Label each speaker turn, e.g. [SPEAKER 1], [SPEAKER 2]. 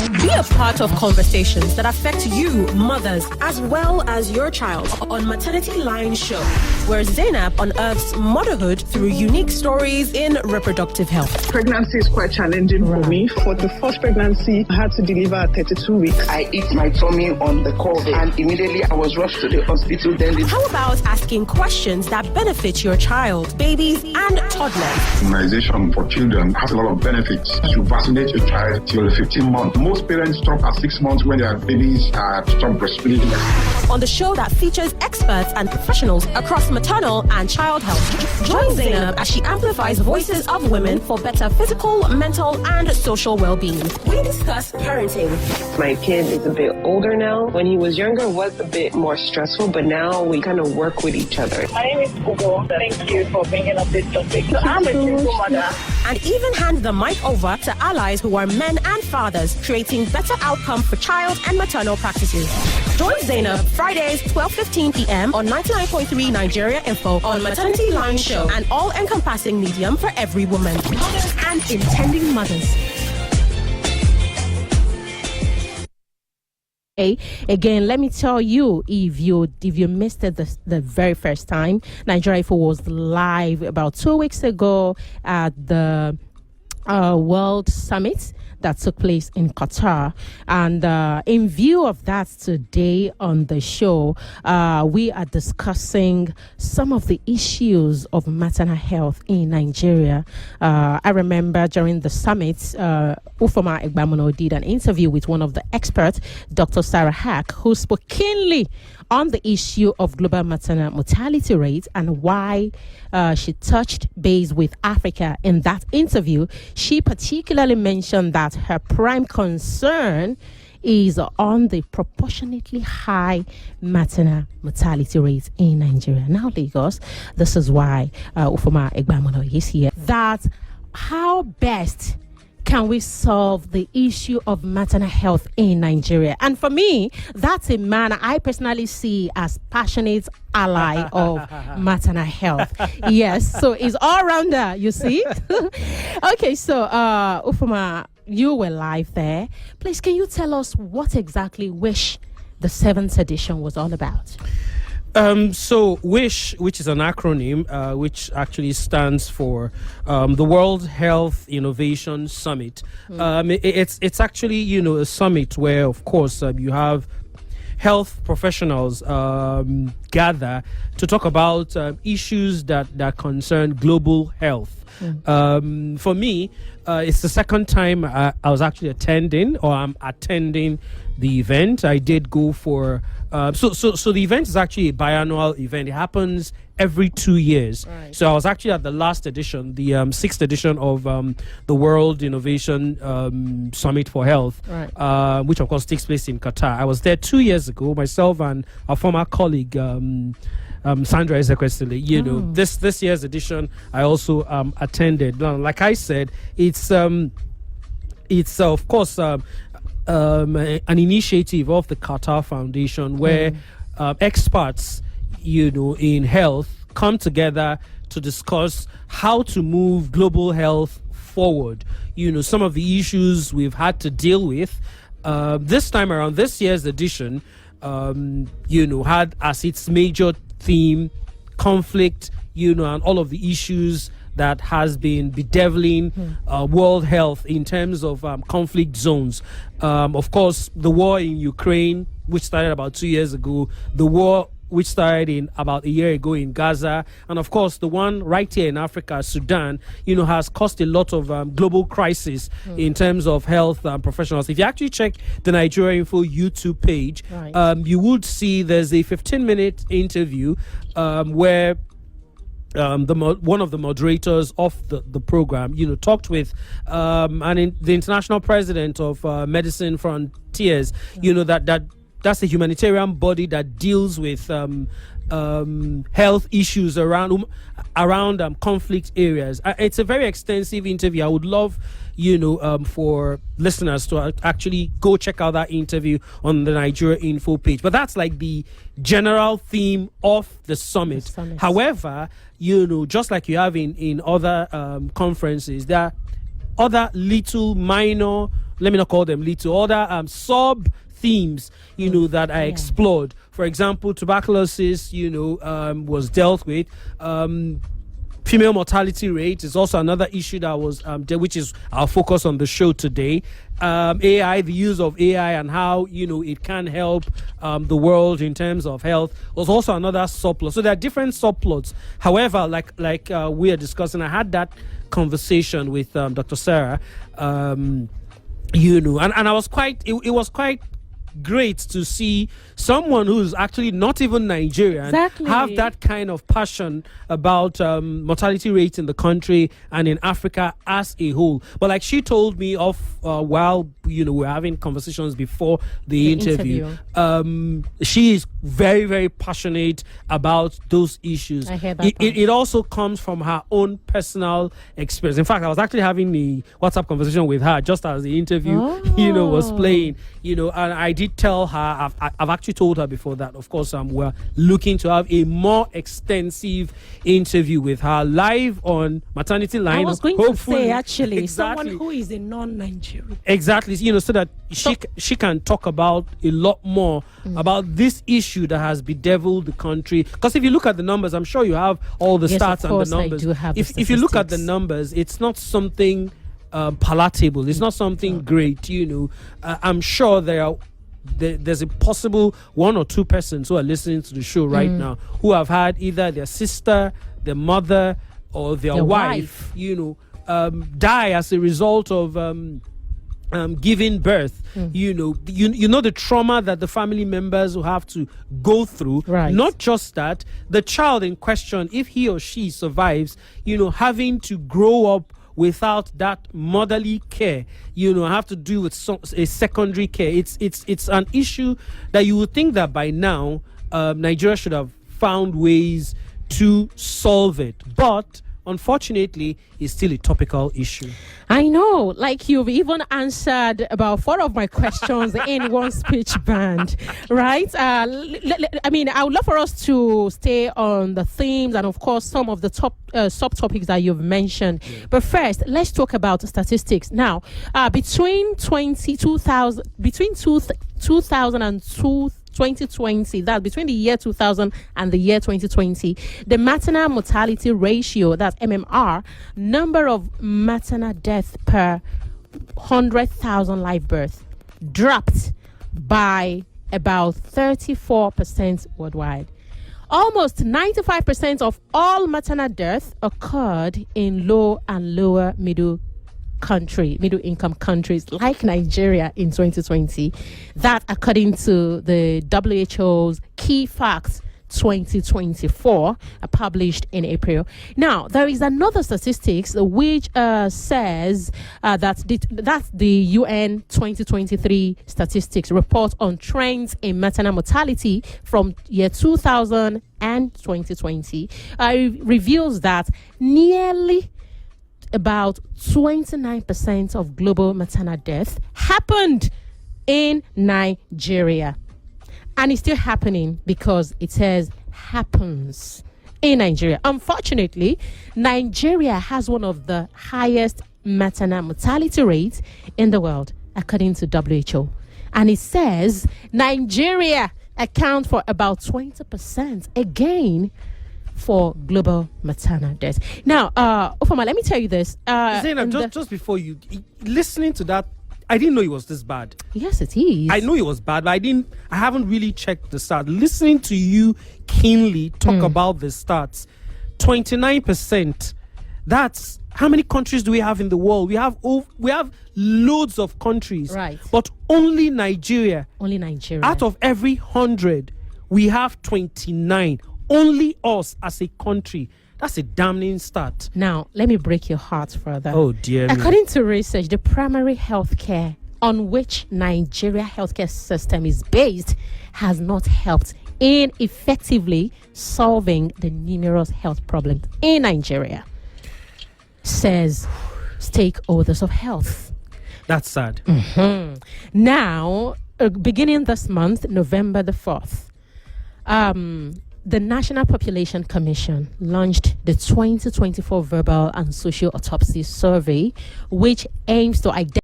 [SPEAKER 1] Be a part of conversations that affect you, mothers, as well as your child on Maternity Line show, where Zaynab unearths motherhood through unique stories in reproductive health.
[SPEAKER 2] Pregnancy is quite challenging for me. For the first pregnancy, I had to deliver at 32 weeks.
[SPEAKER 3] I hit my tummy on the COVID and immediately I was rushed to the hospital.
[SPEAKER 1] How about asking questions that benefit your child, babies, and toddlers?
[SPEAKER 4] Immunization for children has a lot of benefits. You vaccinate your child till 15 months. Most parents stop at 6 months when their babies are stop breastfeeding.
[SPEAKER 1] On the show that features experts and professionals across maternal and child health, join Zaynab as she amplifies voices of women for better physical, mental, and social well-being. We discuss parenting.
[SPEAKER 5] My kid is a bit older now. When he was younger, it was a bit more stressful, but now we kind of work with each other.
[SPEAKER 6] My name is Ugo. Thank you for bringing up this topic. So I'm a single mother.
[SPEAKER 1] And even hand the mic over to allies who are men and fathers, creating better outcome for child and maternal practices. Join Zaynab Fridays, 12:15 p.m. on 99.3 Nigeria Info on Maternity Line show, an all-encompassing medium for every woman, mothers and intending mothers. Again, let me tell you, if you missed it the very first time, Nigeria Info was live about 2 weeks ago at the World Summit that took place in Qatar, and in view of that, today on the show we are discussing some of the issues of maternal health in Nigeria. I remember during the summit, Ufoma Egbamono did an interview with one of the experts, Dr. Sarah Hack, who spoke keenly on the issue of global maternal mortality rates and why she touched base with Africa in that interview. She particularly mentioned that her prime concern is on the proportionately high maternal mortality rates in Nigeria. Now, Lagos, this is why Ufoma Egbamono is here. That how best can we solve the issue of maternal health in Nigeria? And for me, that's a man I personally see as passionate ally of maternal health. Yes, so it's all rounder, you see. Okay, so Ufoma, you were live there. Please, can you tell us what exactly WISH, the 7th edition, was all about?
[SPEAKER 7] So WISH, which is an acronym, which actually stands for the World Health Innovation Summit. It's actually, a summit where, of course, you have health professionals gather to talk about issues that concern global health. For me, it's the second time I was actually attending, or I'm attending the event. I did go for so the event is actually a biannual event. It happens every 2 years. Right. So I was actually at the last edition, the 6th edition of the World Innovation Summit for Health, right. Which of course takes place in Qatar. I was there 2 years ago, myself and our former colleague Sandra Ezekwesili. This year's edition I also attended. Like I said, it's of course an initiative of the Qatar Foundation where experts, in health come together to discuss how to move global health forward. Some of the issues we've had to deal with this time around. This year's edition, had as its major theme conflict, and all of the issues that has been bedeviling world health in terms of conflict zones. Of course, the war in Ukraine, which started about 2 years ago, the war which started in about a year ago in Gaza, and of course the one right here in Africa, Sudan, has caused a lot of global crisis in terms of health professionals. If you actually check the Nigeria Info YouTube page, right. You would see there's a 15-minute interview where one of the moderators of the program, talked with the international president of Medicine Frontiers, that's a humanitarian body that deals with health issues around conflict areas. It's a very extensive interview. I would love, for listeners to actually go check out that interview on the Nigeria Info page. But that's like the general theme of the summit. However, just like you have in other conferences, there are other little minor let me not call them lead to other sub themes, that are explored. For example, tuberculosis, was dealt with. Female mortality rate is also another issue that was which is our focus on the show today. AI, the use of AI and how it can help the world in terms of health was also another subplot. So there are different subplots. However, like we are discussing, I had that conversation with Dr. Sarah, and I was quite. It was quite great to see someone who's actually not even Nigerian have that kind of passion about mortality rates in the country and in Africa as a whole. But like she told me while we're having conversations before the interview. She is very, very passionate about those issues.
[SPEAKER 1] I hear that.
[SPEAKER 7] It also comes from her own personal experience. In fact, I was actually having the WhatsApp conversation with her just as the interview was playing, and I did tell her, I've actually told her before that, of course, we're looking to have a more extensive interview with her live on Maternity Line.
[SPEAKER 1] I was going to say, actually,
[SPEAKER 7] exactly.
[SPEAKER 1] Someone who is a non-Nigerian.
[SPEAKER 7] Exactly, so that she can talk about a lot more about this issue that has bedeviled the country. Because if you look at the numbers, I'm sure you have all the stats and the numbers.
[SPEAKER 1] I do have
[SPEAKER 7] if you look at the numbers, it's not something palatable. It's not something great. I'm sure there's a possible one or two persons who are listening to the show right now who have had either their sister, their mother, or their wife, die as a result of giving birth. You know the trauma that the family members will have to go through.
[SPEAKER 1] Right.
[SPEAKER 7] Not just that, the child in question, if he or she survives, having to grow up without that motherly care, have to do with a secondary care. It's an issue that you would think that by now Nigeria should have found ways to solve it, but unfortunately it's still a topical issue.
[SPEAKER 1] I know, like you've even answered about 4 of my questions in one speech band, right? I would love for us to stay on the themes and, of course, some of the top subtopics that you've mentioned. Yeah. But first, let's talk about statistics. Now, between 2020, that's between the year 2000 and the year 2020, the maternal mortality ratio, that's MMR, number of maternal deaths per 100,000 live births, dropped by about 34% worldwide. Almost 95% of all maternal deaths occurred in low and lower middle income countries like Nigeria in 2020. That, according to the WHO's Key Facts 2024, published in April. Now, there is another statistics which says that's the UN 2023 statistics report on trends in maternal mortality from year 2000 and 2020. Reveals that nearly about 29% of global maternal deaths happened in Nigeria. And it's still happening because it says happens in Nigeria. Unfortunately, Nigeria has one of the highest maternal mortality rates in the world, according to WHO. And it says Nigeria accounts for about 20% again for global maternal deaths. Now, Ufoma, let me tell you this.
[SPEAKER 7] Zaynab, just before you listening to that, I didn't know it was this bad.
[SPEAKER 1] Yes, it is.
[SPEAKER 7] I know it was bad, but I haven't really checked the stats. Listening to you keenly talk about the stats, 29%. That's how many countries do we have in the world? We have loads of countries,
[SPEAKER 1] right?
[SPEAKER 7] But only Nigeria.
[SPEAKER 1] Only Nigeria.
[SPEAKER 7] Out of every 100, we have 29. Only us as a country. That's a damning stat.
[SPEAKER 1] Now, let me break your heart further.
[SPEAKER 7] Oh, dear me.
[SPEAKER 1] According to research, the primary health care on which Nigeria healthcare system is based has not helped in effectively solving the numerous health problems in Nigeria, says stakeholders of health.
[SPEAKER 7] That's sad.
[SPEAKER 1] Mm-hmm. Now, beginning this month, November the 4th, the National Population Commission launched the 2024 Verbal and Social Autopsy Survey, which aims to identify